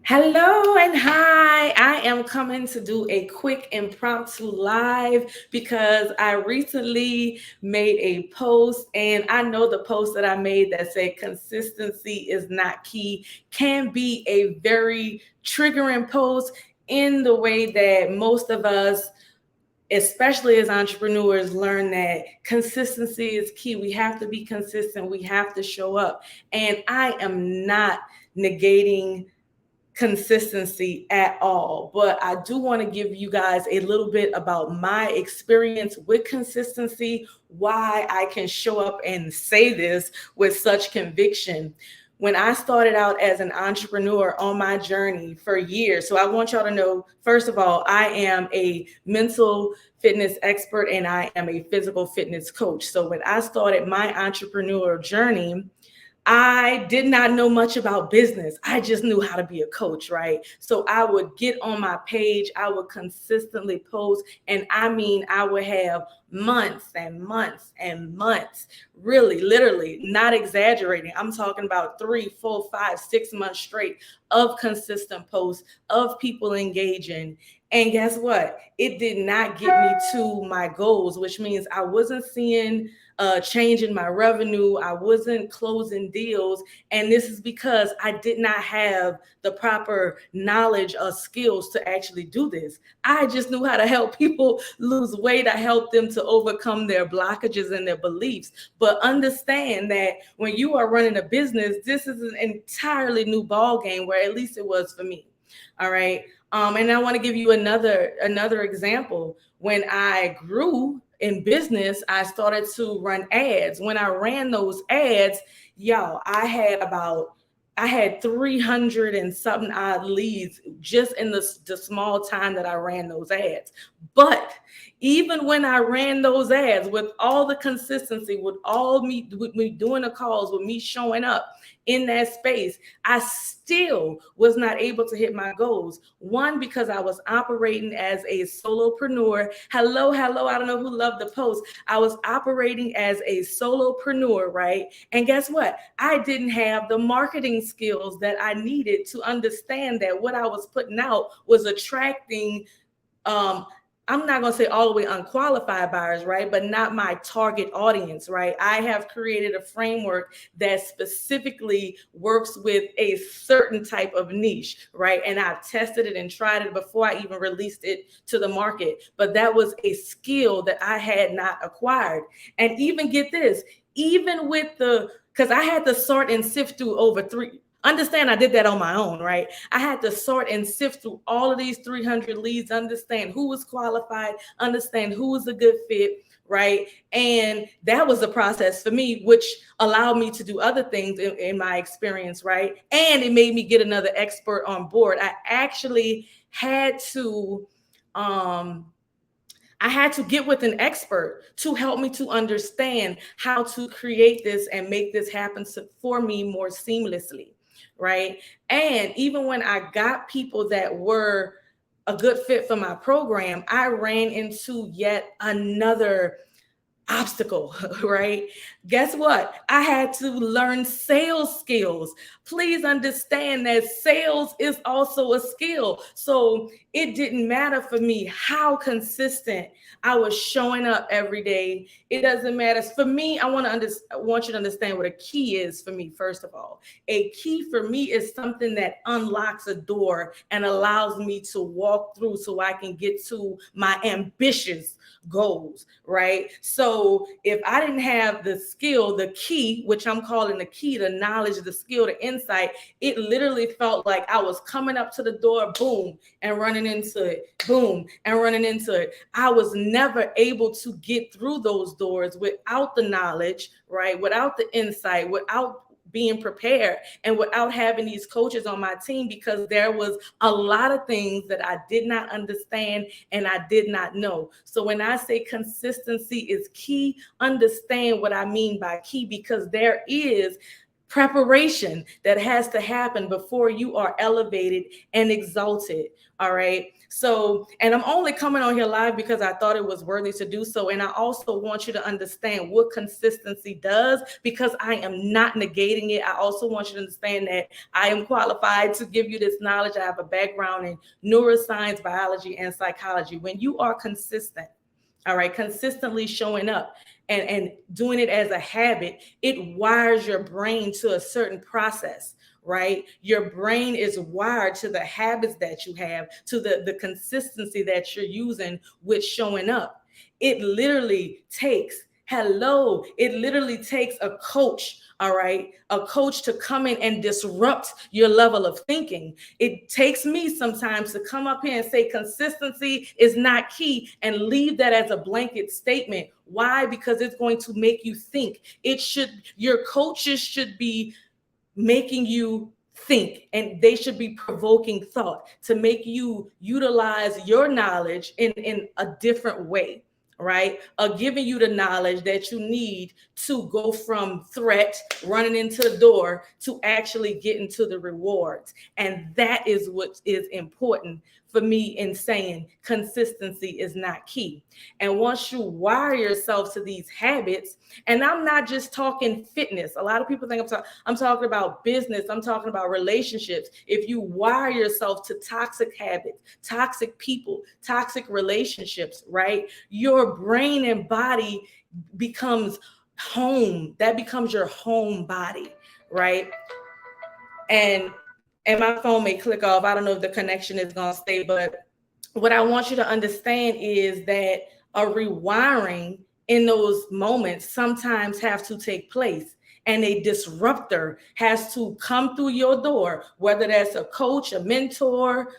Hello and hi. I am coming to do a quick impromptu live because I recently made a post, and I know the post that I made that said consistency is not key can be a very triggering post in the way that most of us, especially as entrepreneurs, learn that consistency is key. We have to be consistent, we have to show up. And I am not negating consistency at all. But I do want to give you guys a little bit about my experience with consistency, why I can show up and say this with such conviction. When I started out as an entrepreneur on my journey for years, so I want y'all to know, first of all, I am a mental fitness expert and I am a physical fitness coach. So when I started my entrepreneurial journey, I did not know much about business. I just knew how to be a coach, right? So I would get on my page, I would consistently post, and I mean, I would have months and months and months, really, literally, not exaggerating. I'm talking about 3, 4, 5, 6 months straight of consistent posts, of people engaging. And guess what? It did not get me to my goals, which means I wasn't seeing change in my revenue. I wasn't closing deals. And this is because I did not have the proper knowledge or skills to actually do this. I just knew how to help people lose weight. I helped them to overcome their blockages and their beliefs. But understand that when you are running a business, this is an entirely new ball game, where at least it was for me. All right. And I want to give you another example. When I grew in business, I started to run ads. When I ran those ads, y'all, I had 300 and something odd leads just in the small time that I ran those ads. But even when I ran those ads with all the consistency, with me doing the calls, with me showing up in that space, I still was not able to hit my goals. One, because I was operating as a solopreneur. Hello, hello. I don't know who loved the post. I was operating as a solopreneur, right? And guess what? I didn't have the marketing skills that I needed to understand that what I was putting out was attracting um I'm not going to say all the way unqualified buyers, right? But not my target audience, right? I have created a framework that specifically works with a certain type of niche, right? And I've tested it and tried it before I even released it to the market. But that was a skill that I had not acquired. And even get this, even with because I had to sort and sift through over three. Understand, I did that on my own, right? I had to sort and sift through all of these 300 leads, understand who was qualified, understand who was a good fit, right? And that was a process for me, which allowed me to do other things in my experience, right? And it made me get another expert on board. Had to, um, I had to get with an expert to help me to understand how to create this and make this happen for me more seamlessly, right? And even when I got people that were a good fit for my program, I ran into yet another obstacle, right? Guess what? I had to learn sales skills. Please understand that sales is also a skill. So it didn't matter for me how consistent I was showing up every day. It doesn't matter. For me, I want you to understand what a key is for me, first of all. A key for me is something that unlocks a door and allows me to walk through so I can get to my ambitious goals, right? So if I didn't have the skill, the key, which I'm calling the key, the knowledge, the skill, the insight, it literally felt like I was coming up to the door, boom, and running into it, boom, and running into it. I was never able to get through those doors without the knowledge, right? Without the insight, without being prepared, and without having these coaches on my team, because there was a lot of things that I did not understand and I did not know. So when I say consistency is key, understand what I mean by key, because there is preparation that has to happen before you are elevated and exalted. All right. So, and I'm only coming on here live because I thought it was worthy to do so. And I also want you to understand what consistency does, because I am not negating it. I also want you to understand that I am qualified to give you this knowledge. I have a background in neuroscience, biology, and psychology. When you are consistent, all right, consistently showing up and doing it as a habit, it wires your brain to a certain process, right? Your brain is wired to the habits that you have, to the consistency that you're using with showing up. It literally takes it literally takes a coach, all right, a coach to come in and disrupt your level of thinking. It takes me sometimes to come up here and say consistency is not key and leave that as a blanket statement. Why? Because it's going to make you think. Your coaches should be making you think, and they should be provoking thought to make you utilize your knowledge in a different way, right? Giving you the knowledge that you need to go from threat, running into the door, to actually getting to the rewards. And that is what is important for me in saying consistency is not key. And once you wire yourself to these habits, and I'm not just talking fitness. A lot of people think I'm talking about business. I'm talking about relationships. If you wire yourself to toxic habits, toxic people, toxic relationships, right? Your brain and body becomes home. That becomes your home body, right? And my phone may click off. I don't know if the connection is going to stay, but what I want you to understand is that a rewiring in those moments sometimes have to take place, and a disruptor has to come through your door, whether that's a coach, a mentor,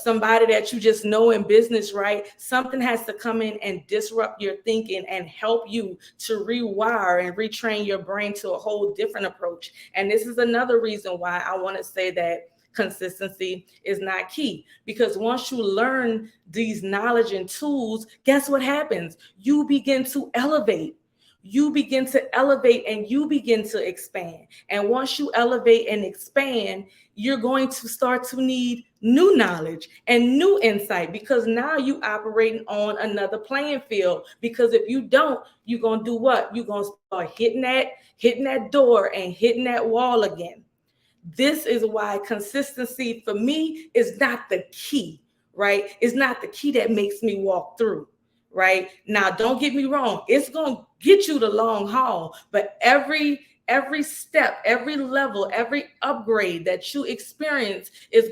somebody that you just know in business, right? Something has to come in and disrupt your thinking and help you to rewire and retrain your brain to a whole different approach. And this is another reason why I want to say that consistency is not key, because once you learn these knowledge and tools, guess what happens? You begin to elevate. You begin to elevate and you begin to expand. And once you elevate and expand, you're going to start to need new knowledge and new insight, because now you operating on another playing field. Because if you don't, you're going to do what? You're going to start hitting that door and hitting that wall again. This is why consistency for me is not the key, right? It's not the key that makes me walk through, right? Now, don't get me wrong. It's going to get you the long haul, but every step, every level, every upgrade that you experience is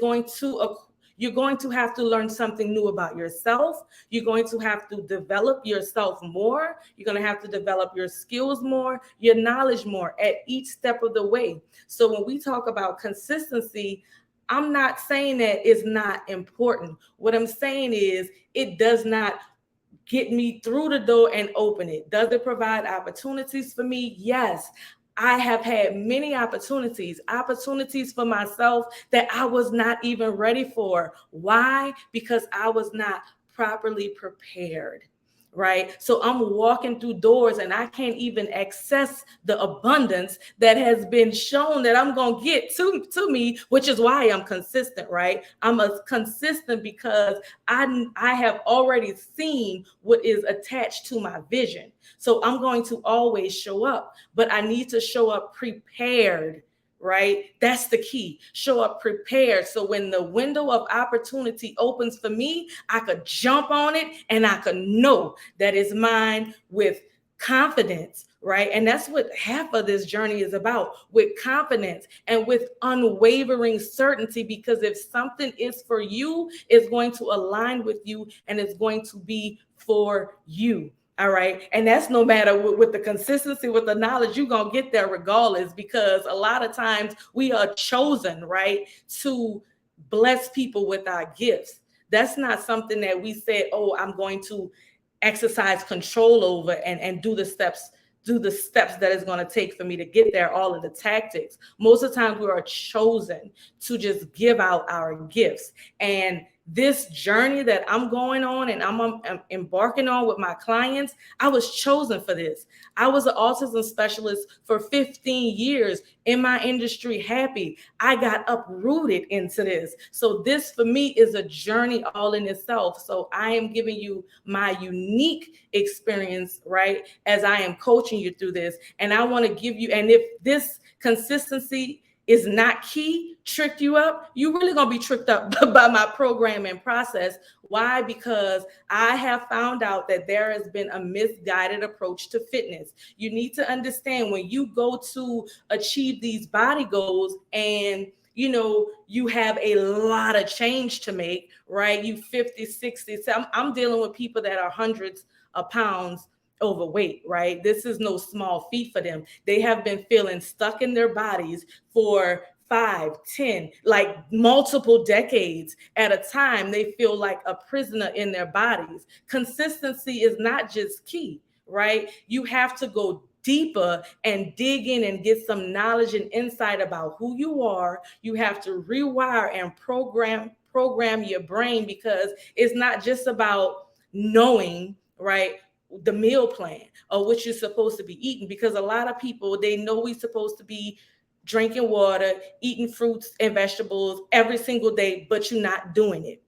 you're going to have to learn something new about yourself. You're going to have to develop yourself more. You're going to have to develop your skills more, your knowledge more at each step of the way. So when we talk about consistency, I'm not saying that it's not important. What I'm saying is it does not get me through the door and open it. Does it provide opportunities for me? Yes. I have had many opportunities for myself that I was not even ready for. Why? Because I was not properly prepared. Right? So I'm walking through doors and I can't even access the abundance that has been shown that I'm going to get to me, which is why I'm consistent, right? I'm consistent because I have already seen what is attached to my vision. So I'm going to always show up, but I need to show up prepared. Right? That's the key. Show up prepared. So when the window of opportunity opens for me, I could jump on it and I could know that it's mine with confidence. Right? And that's what half of this journey is about, with confidence and with unwavering certainty, because if something is for you, it's going to align with you and it's going to be for you. All right. And that's no matter with the consistency, with the knowledge, you're going to get there regardless, because a lot of times we are chosen, right, to bless people with our gifts. That's not something that we said, oh, I'm going to exercise control over and do the steps that it's going to take for me to get there, all of the tactics. Most of the time we are chosen to just give out our gifts. And this journey that I'm going on and I'm embarking on with my clients, I was chosen for this. I was an autism specialist for 15 years in my industry, happy. I got uprooted into this. So this for me is a journey all in itself. So I am giving you my unique experience, right? As I am coaching you through this. And I want to give you, and if this consistency is not key, trick you up, you're really going to be tricked up by my program and process. Why? Because I have found out that there has been a misguided approach to fitness. You need to understand when you go to achieve these body goals and you have a lot of change to make, right? You 50, 60. So I'm dealing with people that are hundreds of pounds overweight, right? This is no small feat for them. They have been feeling stuck in their bodies for 5, 10, like multiple decades at a time. They feel like a prisoner in their bodies. Consistency is not just key, right? You have to go deeper and dig in and get some knowledge and insight about who you are. You have to rewire and program your brain, because it's not just about knowing, right, the meal plan or what you're supposed to be eating, because a lot of people, they know we're supposed to be drinking water, eating fruits and vegetables every single day, but you're not doing it,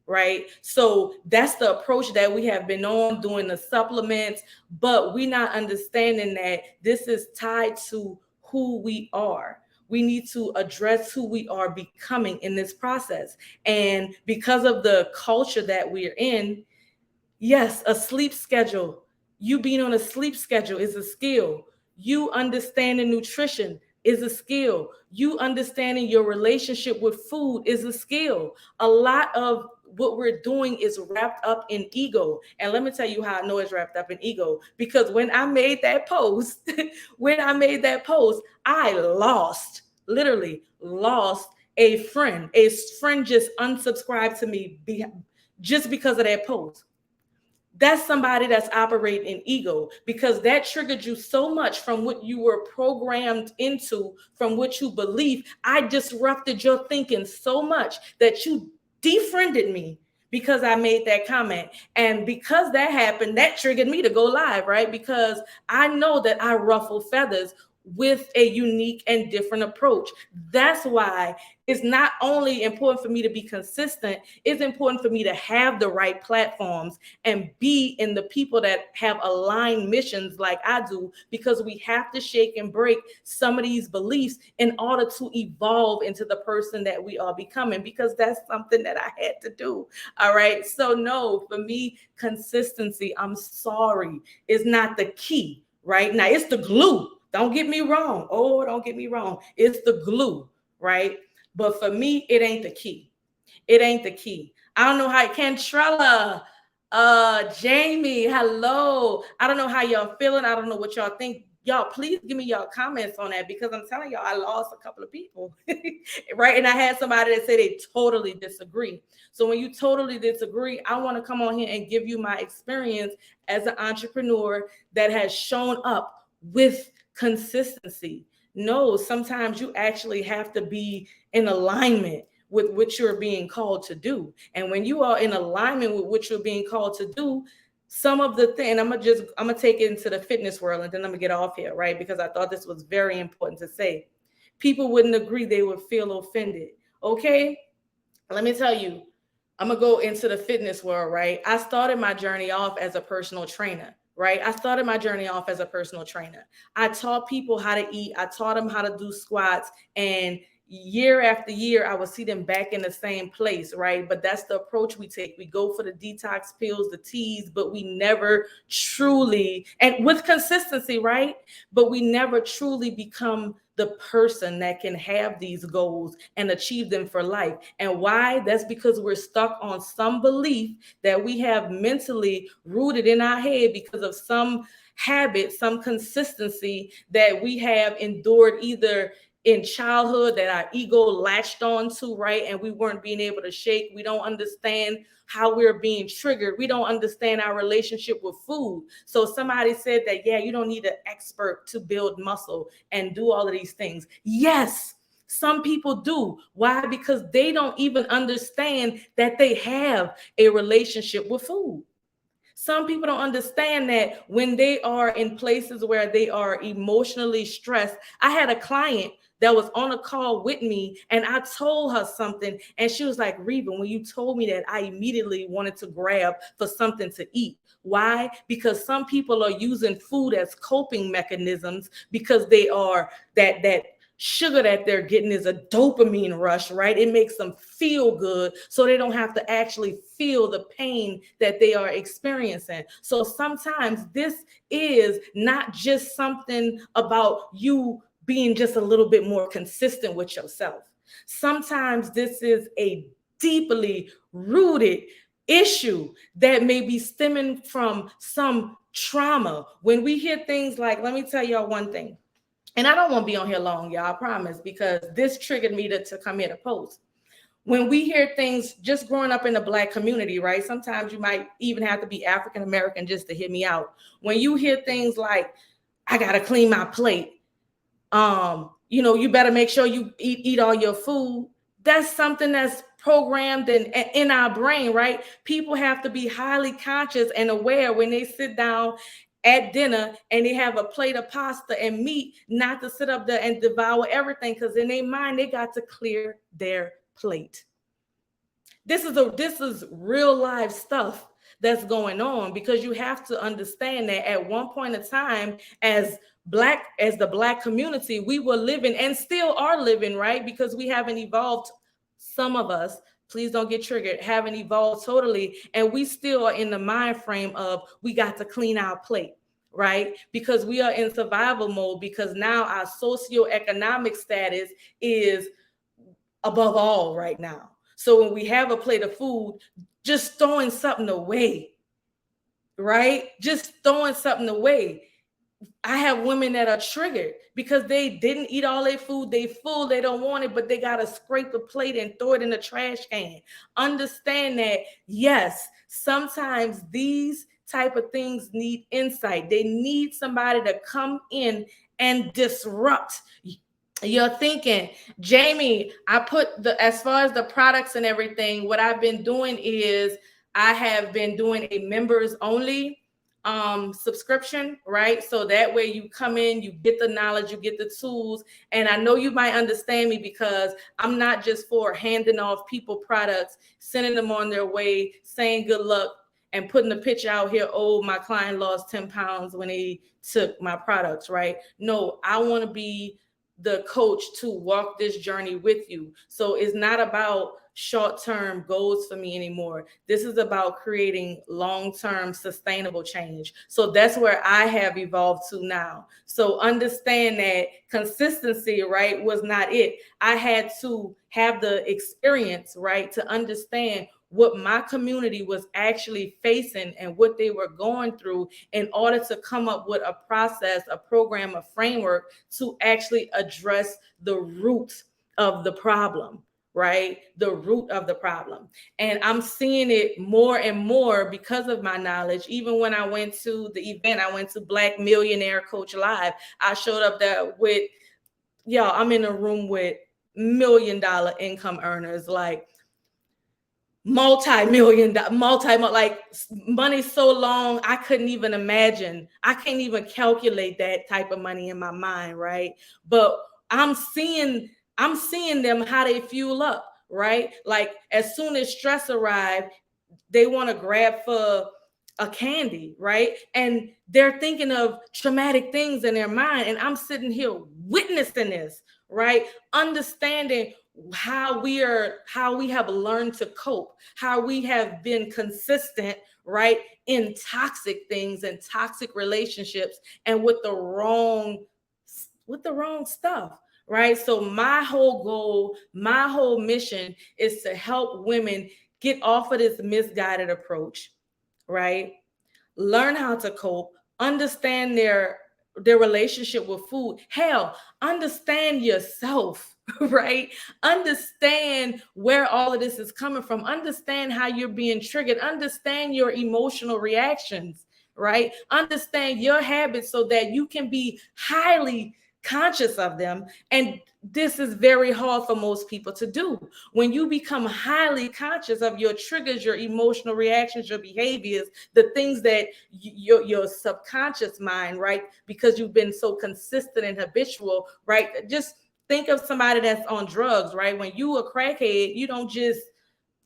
right? So that's the approach that we have been on, doing the supplements, but we're not understanding that this is tied to who we are. We need to address who we are becoming in this process. And because of the culture that we're in, yes, a sleep schedule. You being on a sleep schedule is a skill. You understanding nutrition is a skill. You understanding your relationship with food is a skill. A lot of what we're doing is wrapped up in ego. And let me tell you how I know it's wrapped up in ego. Because when I made that post, I literally lost a friend. A friend just unsubscribed to me just because of that post. That's somebody that's operating in ego, because that triggered you so much from what you were programmed into, from what you believe. I disrupted your thinking so much that you defriended me because I made that comment. And because that happened, that triggered me to go live, right? Because I know that I ruffle feathers with a unique and different approach. That's why it's not only important for me to be consistent, it's important for me to have the right platforms and be in the people that have aligned missions like I do, because we have to shake and break some of these beliefs in order to evolve into the person that we are becoming, because that's something that I had to do. All right. So no, for me, consistency, I'm sorry, is not the key, right? Now it's the glue. Don't get me wrong. Oh, don't get me wrong. It's the glue, right? But for me, it ain't the key. It ain't the key. I don't know how Kentrella, Jamie, hello. I don't know how y'all feeling. I don't know what y'all think. Y'all, please give me y'all comments on that, because I'm telling y'all, I lost a couple of people, right? And I had somebody that said they totally disagree. So when you totally disagree, I want to come on here and give you my experience as an entrepreneur that has shown up with consistency. No, sometimes you actually have to be in alignment with what you're being called to do. And when you are in alignment with what you're being called to do, some of the thing, I'm gonna take it into the fitness world, and then I'm gonna get off here, right? Because I thought this was very important to say. People wouldn't agree, they would feel offended. Okay, let me tell you, I'm gonna go into the fitness world, right? I started my journey off as a personal trainer, right? I started my journey off as a personal trainer. I taught people how to eat. I taught them how to do squats, and year after year, I would see them back in the same place, right? But that's the approach we take. We go for the detox pills, the teas, but we never truly, and with consistency, right? But we never truly become the person that can have these goals and achieve them for life. And why? That's because we're stuck on some belief that we have mentally rooted in our head because of some habit, some consistency that we have endured either in childhood that our ego latched on to, right? And we weren't being able to shake. We don't understand how we're being triggered. We don't understand our relationship with food. So somebody said that, yeah, you don't need an expert to build muscle and do all of these things. Yes, Some people do. Why? Because they don't even understand that they have a relationship with food. Some people don't understand that when they are in places where they are emotionally stressed. I had a client that was on a call with me and I told her something and she was like, Reba, when you told me that, I immediately wanted to grab for something to eat. Why? Because some people are using food as coping mechanisms because they are that sugar that they're getting is a dopamine rush, right? It makes them feel good so they don't have to actually feel the pain that they are experiencing. So sometimes this is not just something about you being just a little bit more consistent with yourself. Sometimes this is a deeply rooted issue that may be stemming from some trauma. When we hear things like, let me tell y'all one thing, and I don't want to be on here long, y'all, I promise, because this triggered me to come here to post. When we hear things just growing up in the Black community, right? Sometimes you might even have to be African American just to hear me out. When you hear things like, I got to clean my plate, you better make sure you eat all your food. That's something that's programmed in our brain, right? People have to be highly conscious and aware when they sit down at dinner and they have a plate of pasta and meat, not to sit up there and devour everything, because in their mind they got to clear their plate. This is real life stuff that's going on, because you have to understand that at one point in time, as the Black community, we were living and still are living, right? Because we haven't evolved. Some of us, please don't get triggered, haven't evolved totally, and we still are in the mind frame of we got to clean our plate, right? Because we are in survival mode, because now our socioeconomic status is above all right now. So when we have a plate of food, just throwing something away, right? Just throwing something away. I have women that are triggered because they didn't eat all their food. They full, they don't want it, but they got to scrape the plate and throw it in the trash can. Understand that, yes, sometimes these type of things need insight. They need somebody to come in and disrupt your thinking. Jamie, I put as far as the products and everything, what I've been doing is I have been doing a members only subscription, right? So that way you come in, you get the knowledge, you get the tools. And I know you might understand me because I'm not just for handing off people products, sending them on their way, saying good luck, and putting the picture out here, oh, my client lost 10 pounds when he took my products, right? No, I want to be the coach to walk this journey with you. So it's not about short-term goals for me anymore. This is about creating long-term sustainable change. So that's where I have evolved to now. So understand that consistency, right, was not it. I had to have the experience, right, to understand what my community was actually facing and what they were going through in order to come up with a process, a program, a framework to actually address the root of the problem, right? The root of the problem. And I'm seeing it more and more because of my knowledge. Even when I went to the event, I went to Black Millionaire Coach Live. I showed up there with, I'm in a room with $1 million income earners, like multi-million, like money so long I couldn't even imagine. I can't even calculate that type of money in my mind, right? But I'm seeing them how they fuel up, right? Like as soon as stress arrives, they want to grab for a candy, right? And they're thinking of traumatic things in their mind. And I'm sitting here witnessing this, right? Understanding how we have learned to cope, how we have been consistent, right, in toxic things and toxic relationships and with the wrong stuff, right? So my whole goal, my whole mission is to help women get off of this misguided approach, right? Learn how to cope, understand their relationship with food. Hell, understand yourself, right? Understand where all of this is coming from. Understand how you're being triggered. Understand your emotional reactions, right? Understand your habits so that you can be highly conscious of them. And this is very hard for most people to do. When you become highly conscious of your triggers, your emotional reactions, your behaviors, the things that your subconscious mind, right? Because you've been so consistent and habitual, right? Just think of somebody that's on drugs, right? When you a crackhead,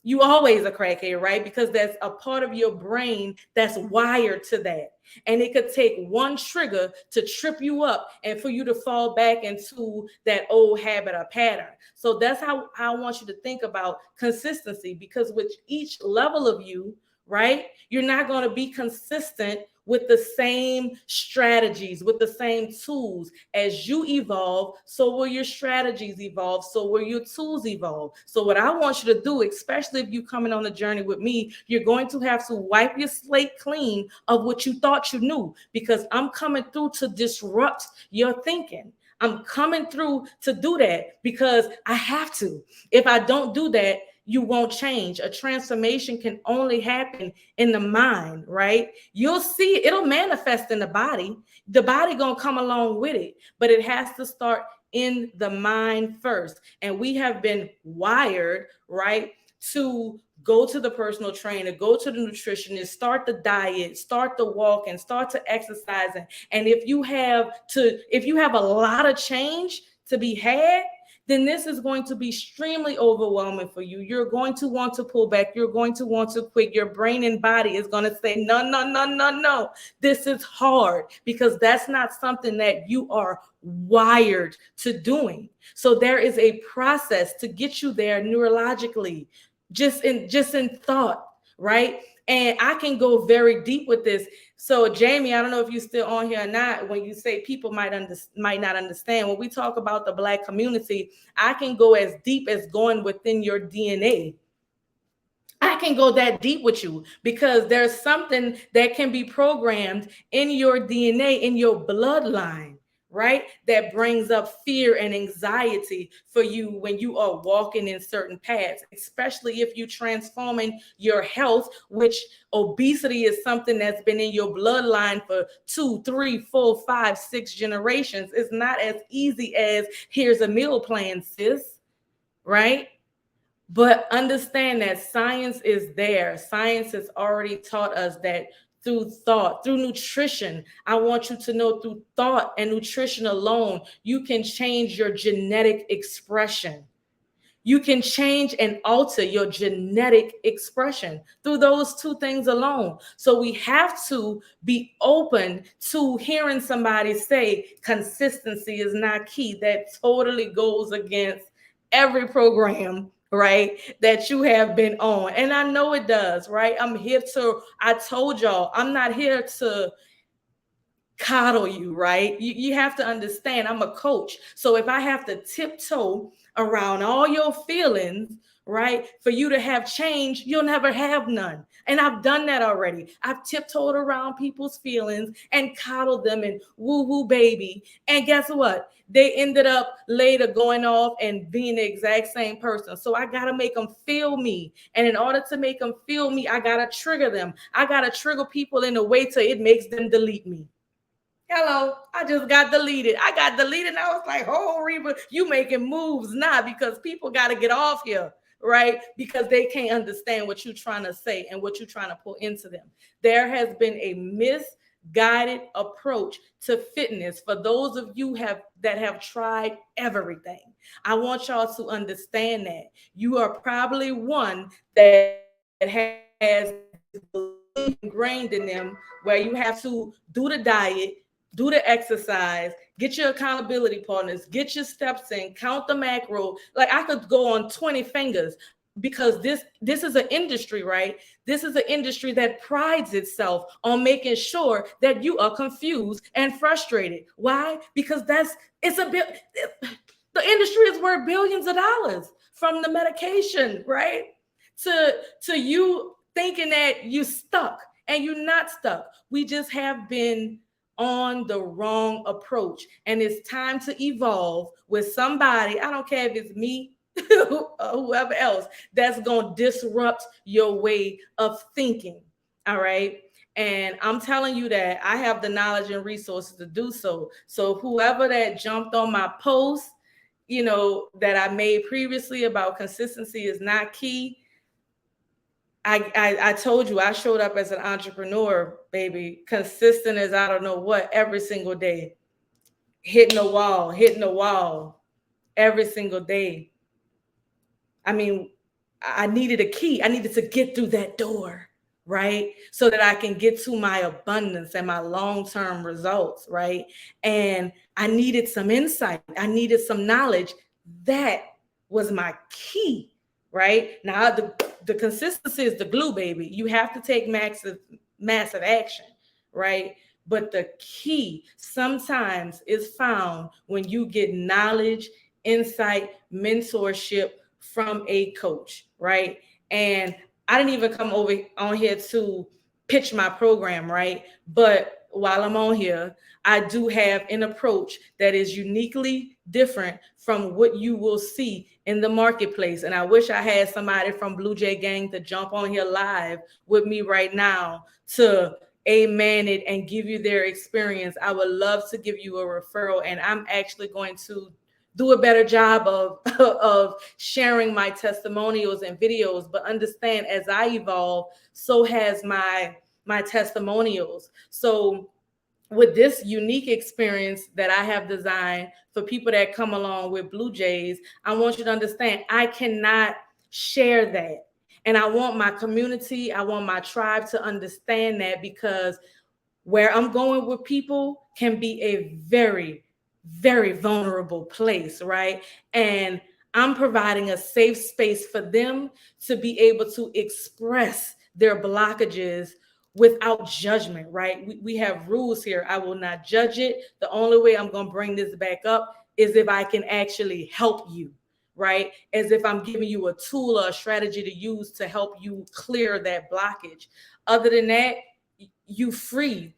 you always a crackhead, right? Because that's a part of your brain that's wired to that. And it could take one trigger to trip you up and for you to fall back into that old habit or pattern. So that's how I want you to think about consistency, because with each level of you, right, you're not going to be consistent with the same strategies, with the same tools. As you evolve, so will your strategies evolve, so will your tools evolve. So what I want you to do, especially if you're coming on a journey with me, you're going to have to wipe your slate clean of what you thought you knew, because I'm coming through to disrupt your thinking. I'm coming through to do that because I have to. If I don't do that, you won't change. A transformation can only happen in the mind, right? You'll see it'll manifest in the body. The body gonna come along with it, but it has to start in the mind first. And we have been wired, right, to go to the personal trainer, go to the nutritionist, start the diet, start the walk, and start to exercising. And if you have a lot of change to be had, then this is going to be extremely overwhelming for you. You're going to want to pull back. You're going to want to quit. Your brain and body is going to say, no, no, no, no, no. This is hard, because that's not something that you are wired to doing. So there is a process to get you there neurologically, just in thought, right? And I can go very deep with this. So Jamie, I don't know if you're still on here or not. When you say people might not understand, when we talk about the Black community, I can go as deep as going within your DNA. I can go that deep with you, because there's something that can be programmed in your DNA, in your bloodline, right? That brings up fear and anxiety for you when you are walking in certain paths, especially if you're transforming your health, which obesity is something that's been in your bloodline for 2, 3, 4, 5, 6 generations. It's not as easy as here's a meal plan, sis, right? But understand that science is there. Science has already taught us that through thought, through nutrition. I want you to know, through thought and nutrition alone, you can change your genetic expression. You can change and alter your genetic expression through those two things alone. So we have to be open to hearing somebody say consistency is not key. That totally goes against every program, right, that you have been on. And I know it does, right? I told y'all, I'm not here to coddle you, right? You have to understand I'm a coach. So if I have to tiptoe around all your feelings, right, for you to have change, you'll never have none. And I've done that already. I've tiptoed around people's feelings and coddled them and woo woo baby. And guess what? They ended up later going off and being the exact same person. So I got to make them feel me. And in order to make them feel me, I got to trigger them. I got to trigger people in a way till it makes them delete me. Hello, I just got deleted. I got deleted and I was like, oh, Reba, you making moves now, because people got to get off here, right? Because they can't understand what you're trying to say and what you're trying to pull into them. There has been a misguided approach to fitness for those of you that have tried everything. I want y'all to understand that. You are probably one that has ingrained in them where you have to do the diet, do the exercise, get your accountability partners, get your steps in, count the macro. Like I could go on 20 fingers, because this is an industry, right? This is an industry that prides itself on making sure that you are confused and frustrated. Why? Because the industry is worth billions of dollars, from the medication, right? To you thinking that you stuck, and you're not stuck. We just have been on the wrong approach, and it's time to evolve with somebody. I don't care if it's me or whoever else that's going to disrupt your way of thinking. All right. And I'm telling you that I have the knowledge and resources to do so. So whoever that jumped on my post, that I made previously about consistency is not key. I told you I showed up as an entrepreneur, baby, consistent as I don't know what, every single day, hitting the wall every single day. I mean, I needed a key. I needed to get through that door, right? So that I can get to my abundance and my long-term results, right? And I needed some insight. I needed some knowledge. That was my key, right? Now, the consistency is the glue, baby. You have to take massive action, right? But the key sometimes is found when you get knowledge, insight, mentorship from a coach, right? And I didn't even come over on here to pitch my program, right? But while I'm on here, I do have an approach that is uniquely different from what you will see in the marketplace. And I wish I had somebody from Blue Jay Gang to jump on here live with me right now to amen it and give you their experience. I would love to give you a referral, and I'm actually going to do a better job of sharing my testimonials and videos. But understand, as I evolve, so has my testimonials. So with this unique experience that I have designed for people that come along with Blue Jays, I want you to understand I cannot share that. And I want my community, I want my tribe to understand that, because where I'm going with people can be a very, very vulnerable place, right? And I'm providing a safe space for them to be able to express their blockages without judgment, right? We have rules here. I will not judge it. The only way I'm going to bring this back up is if I can actually help you, right? As if I'm giving you a tool or a strategy to use to help you clear that blockage. Other than that, you free.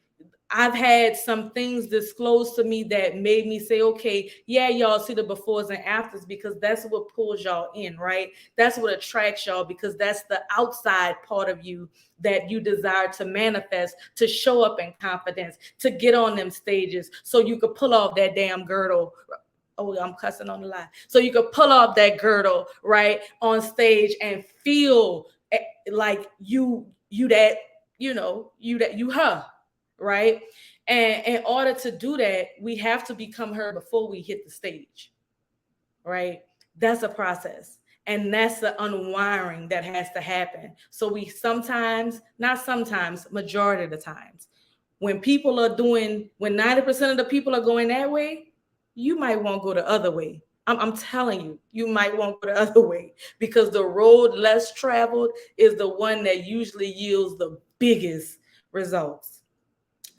I've had some things disclosed to me that made me say, okay, yeah, y'all see the befores and afters, because that's what pulls y'all in, right? That's what attracts y'all, because that's the outside part of you that you desire to manifest, to show up in confidence, to get on them stages so you could pull off that damn girdle. Oh, I'm cussing on the line. So you could pull off that girdle, right, on stage and feel like you her, right? And in order to do that, we have to become her before we hit the stage, right? That's a process. And that's the unwiring that has to happen. So we sometimes, not sometimes, majority of the times, when 90% of the people are going that way, you might want to go the other way. I'm telling you, you might want to go the other way, because the road less traveled is the one that usually yields the biggest results.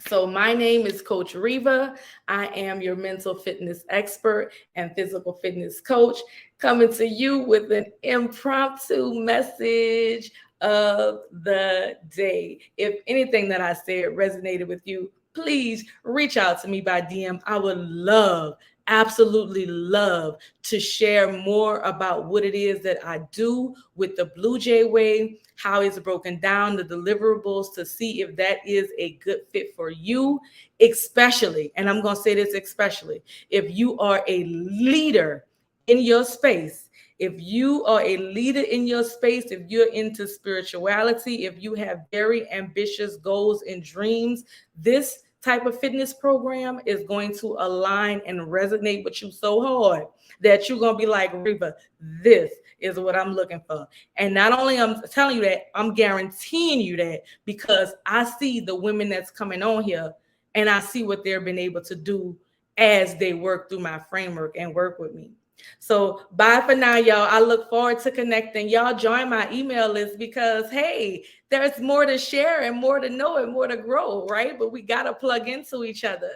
So my name is Coach Reva. I am your mental fitness expert and physical fitness coach, coming to you with an impromptu message of the day. If anything that I said resonated with you, please reach out to me by DM. I would absolutely love to share more about what it is that I do with the Blue Jay Way, how it's broken down, the deliverables, to see if that is a good fit for you, especially, and I'm going to say this especially, if you are a leader in your space. If you are a leader in your space, if you're into spirituality, if you have very ambitious goals and dreams, this type of fitness program is going to align and resonate with you so hard that you're going to be like, Reva, this is what I'm looking for. And not only I'm telling you that, I'm guaranteeing you that, because I see the women that's coming on here and I see what they've been able to do as they work through my framework and work with me. So bye for now, y'all. I look forward to connecting. Y'all join my email list, because, hey, there's more to share and more to know and more to grow, right? But we got to plug into each other.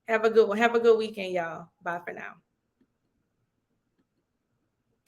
Have a good one. Have a good weekend, y'all. Bye for now.